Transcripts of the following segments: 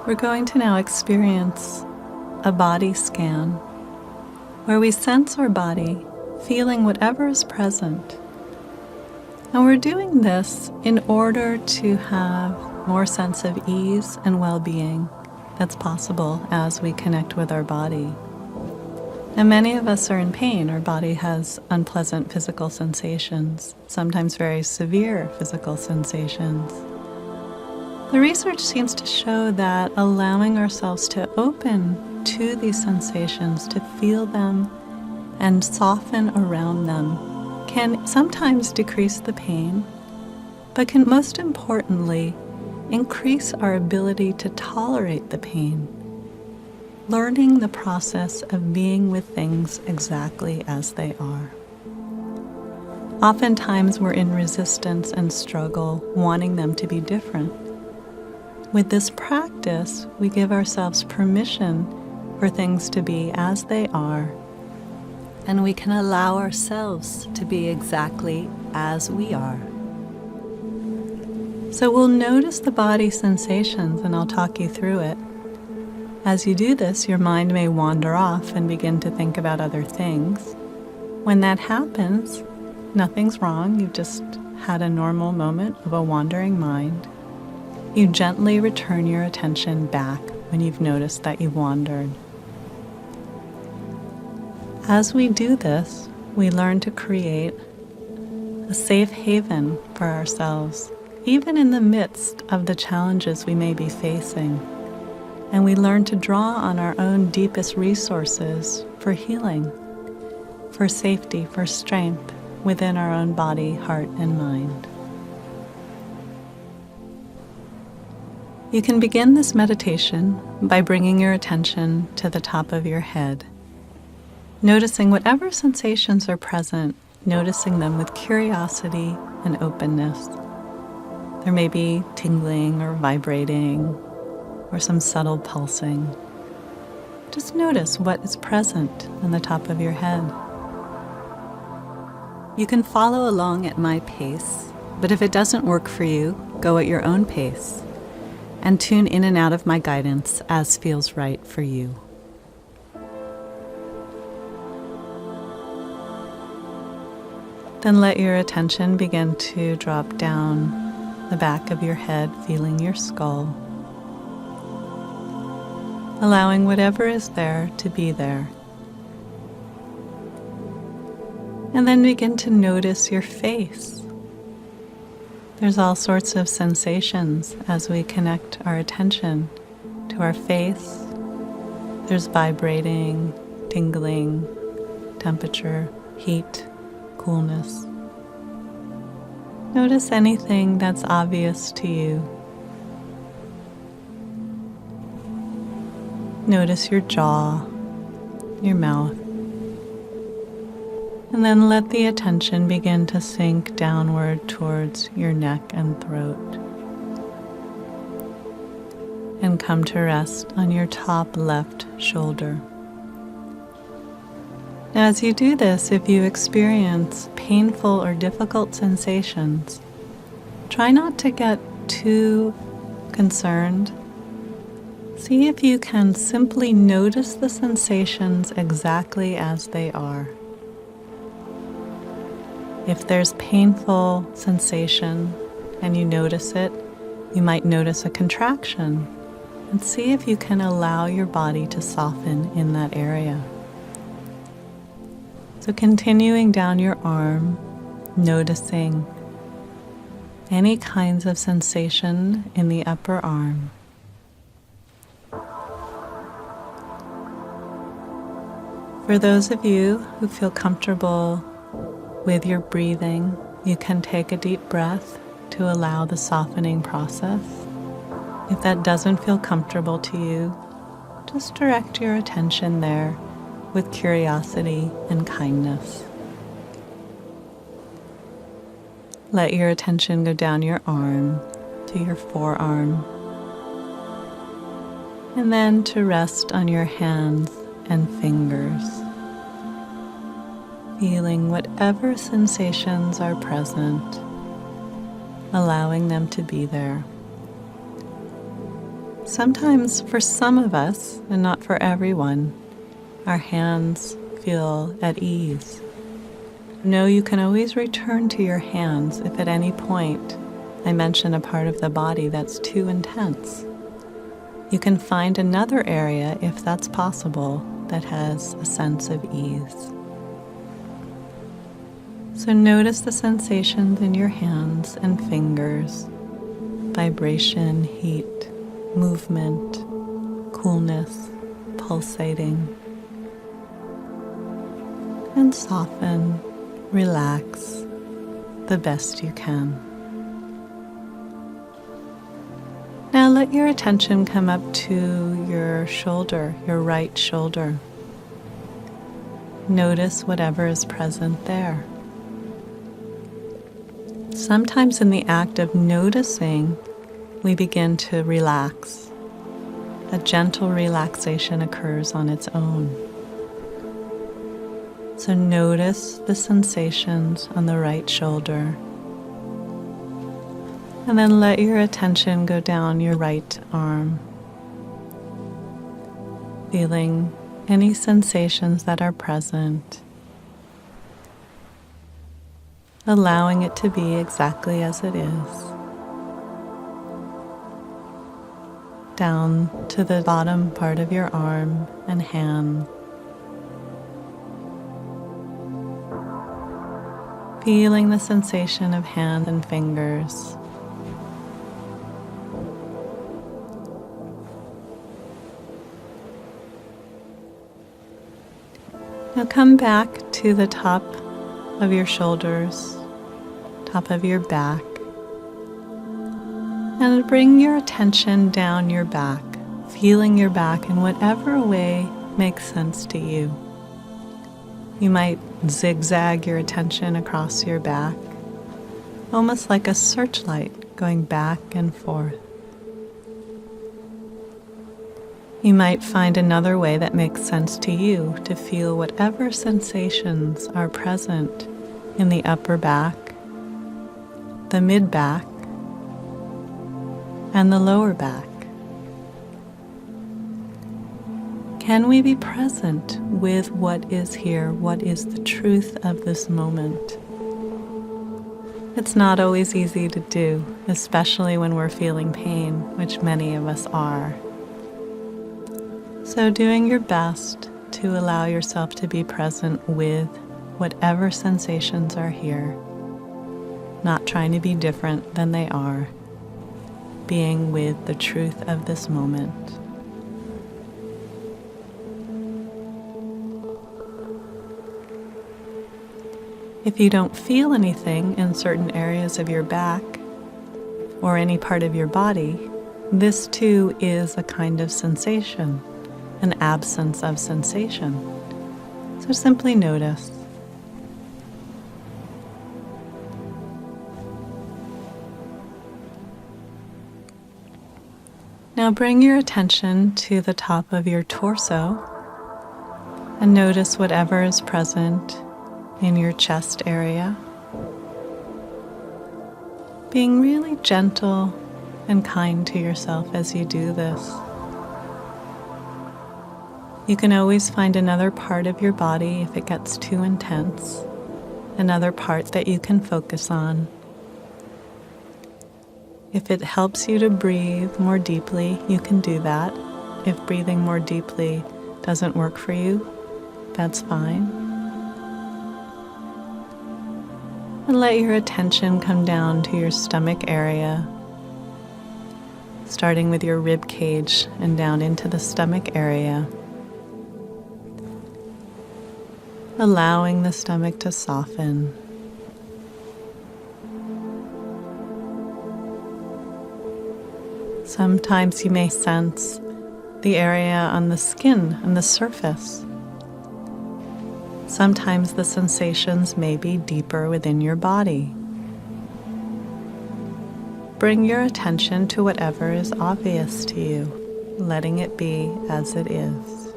We're going to now experience a body scan where we sense our body feeling whatever is present. And we're doing this in order to have more sense of ease and well-being that's possible as we connect with our body. And many of us are in pain. Our body has unpleasant physical sensations, sometimes very severe physical sensations. The research seems to show that allowing ourselves to open to these sensations, to feel them and soften around them, can sometimes decrease the pain, but can most importantly increase our ability to tolerate the pain, learning the process of being with things exactly as they are. Oftentimes we're in resistance and struggle, wanting them to be different. With this practice, we give ourselves permission for things to be as they are, and we can allow ourselves to be exactly as we are. So we'll notice the body sensations, and I'll talk you through it. As you do this, your mind may wander off and begin to think about other things. When that happens, nothing's wrong. You've just had a normal moment of a wandering mind. You gently return your attention back when you've noticed that you've wandered. As we do this, we learn to create a safe haven for ourselves, even in the midst of the challenges we may be facing. And we learn to draw on our own deepest resources for healing, for safety, for strength within our own body, heart, and mind. You can begin this meditation by bringing your attention to the top of your head, noticing whatever sensations are present, noticing them with curiosity and openness. There may be tingling or vibrating or some subtle pulsing. Just notice what is present on the top of your head. You can follow along at my pace, but if it doesn't work for you, go at your own pace and tune in and out of my guidance as feels right for you. Then let your attention begin to drop down the back of your head, feeling your skull, allowing whatever is there to be there. And then begin to notice your face. There's all sorts of sensations as we connect our attention to our face. There's vibrating, tingling, temperature, heat, coolness. Notice anything that's obvious to you. Notice your jaw, your mouth, and then let the attention begin to sink downward towards your neck and throat, and come to rest on your top left shoulder. Now, as you do this, if you experience painful or difficult sensations, try not to get too concerned. See if you can simply notice the sensations exactly as they are. If there's painful sensation and you notice it, you might notice a contraction, and see if you can allow your body to soften in that area. So continuing down your arm, noticing any kinds of sensation in the upper arm. For those of you who feel comfortable with your breathing, you can take a deep breath to allow the softening process. If that doesn't feel comfortable to you, just direct your attention there with curiosity and kindness. Let your attention go down your arm to your forearm, and then to rest on your hands and fingers, feeling whatever sensations are present, allowing them to be there. Sometimes for some of us, and not for everyone, our hands feel at ease. Know you can always return to your hands if at any point I mention a part of the body that's too intense. You can find another area, if that's possible, that has a sense of ease. So notice the sensations in your hands and fingers, vibration, heat, movement, coolness, pulsating. And soften, relax the best you can. Now let your attention come up to your shoulder, your right shoulder. Notice whatever is present there. Sometimes in the act of noticing, we begin to relax. A gentle relaxation occurs on its own. So notice the sensations on the right shoulder. And then let your attention go down your right arm, feeling any sensations that are present, allowing it to be exactly as it is. Down to the bottom part of your arm and hand. Feeling the sensation of hand and fingers. Now come back to the top of your shoulders, top of your back, and bring your attention down your back, feeling your back in whatever way makes sense to you. You might zigzag your attention across your back, almost like a searchlight going back and forth. You might find another way that makes sense to you to feel whatever sensations are present in the upper back, the mid-back, and the lower back. Can we be present with what is here, what is the truth of this moment? It's not always easy to do, especially when we're feeling pain, which many of us are. So doing your best to allow yourself to be present with whatever sensations are here, not trying to be different than they are, being with the truth of this moment. If you don't feel anything in certain areas of your back or any part of your body, this too is a kind of sensation, an absence of sensation. So simply notice. Now bring your attention to the top of your torso and notice whatever is present in your chest area. Being really gentle and kind to yourself as you do this. You can always find another part of your body if it gets too intense, another part that you can focus on. If it helps you to breathe more deeply, you can do that. If breathing more deeply doesn't work for you, that's fine. And let your attention come down to your stomach area, starting with your rib cage and down into the stomach area. Allowing the stomach to soften. Sometimes you may sense the area on the skin and the surface. Sometimes the sensations may be deeper within your body. Bring your attention to whatever is obvious to you, letting it be as it is.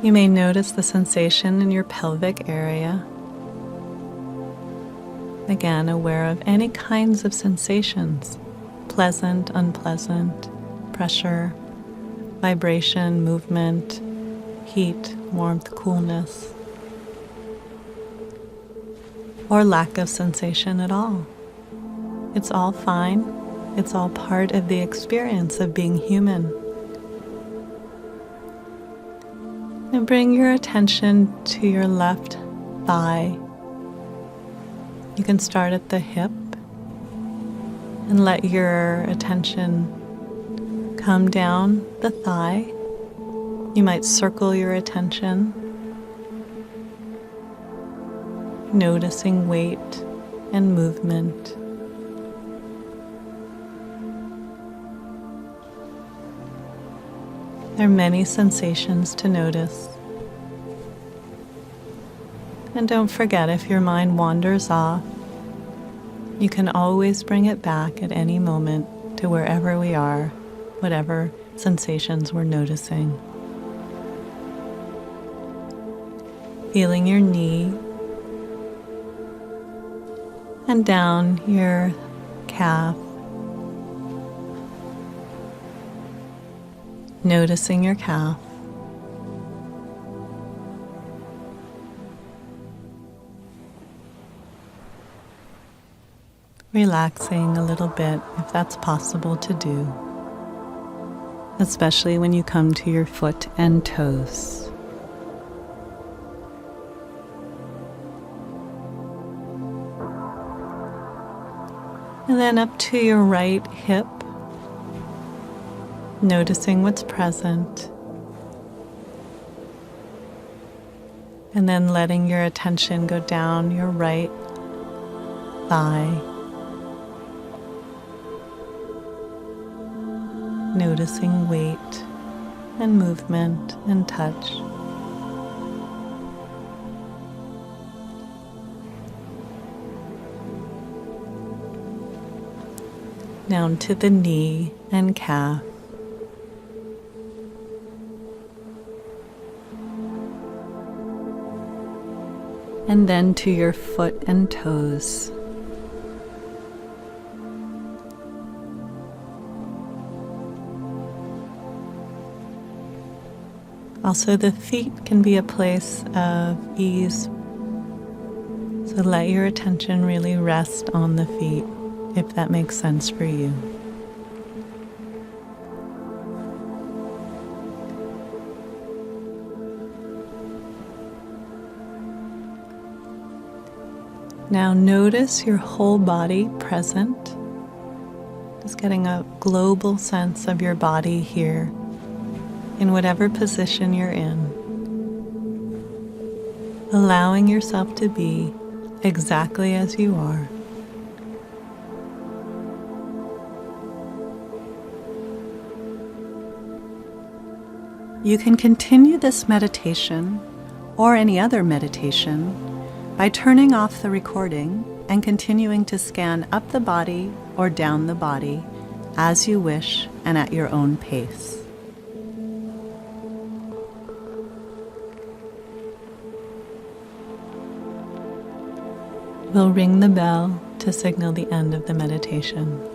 You may notice the sensation in your pelvic area. Again, aware of any kinds of sensations, pleasant, unpleasant, pressure, vibration, movement, heat, warmth, coolness, or lack of sensation at all. It's all fine. It's all part of the experience of being human. And bring your attention to your left thigh. You can start at the hip and let your attention come down the thigh. You might circle your attention, noticing weight and movement. There are many sensations to notice. And don't forget, if your mind wanders off, you can always bring it back at any moment to wherever we are, whatever sensations we're noticing. Feeling your knee and down your calf. Noticing your calf. Relaxing a little bit if that's possible to do, especially when you come to your foot and toes. And then up to your right hip, noticing what's present. And then letting your attention go down your right thigh. Noticing weight and movement and touch. Down to the knee and calf. And then to your foot and toes. Also, the feet can be a place of ease, so let your attention really rest on the feet, if that makes sense for you. Now notice your whole body present, just getting a global sense of your body here, in whatever position you're in. Allowing yourself to be exactly as you are. You can continue this meditation or any other meditation by turning off the recording and continuing to scan up the body or down the body as you wish and at your own pace. We'll ring the bell to signal the end of the meditation.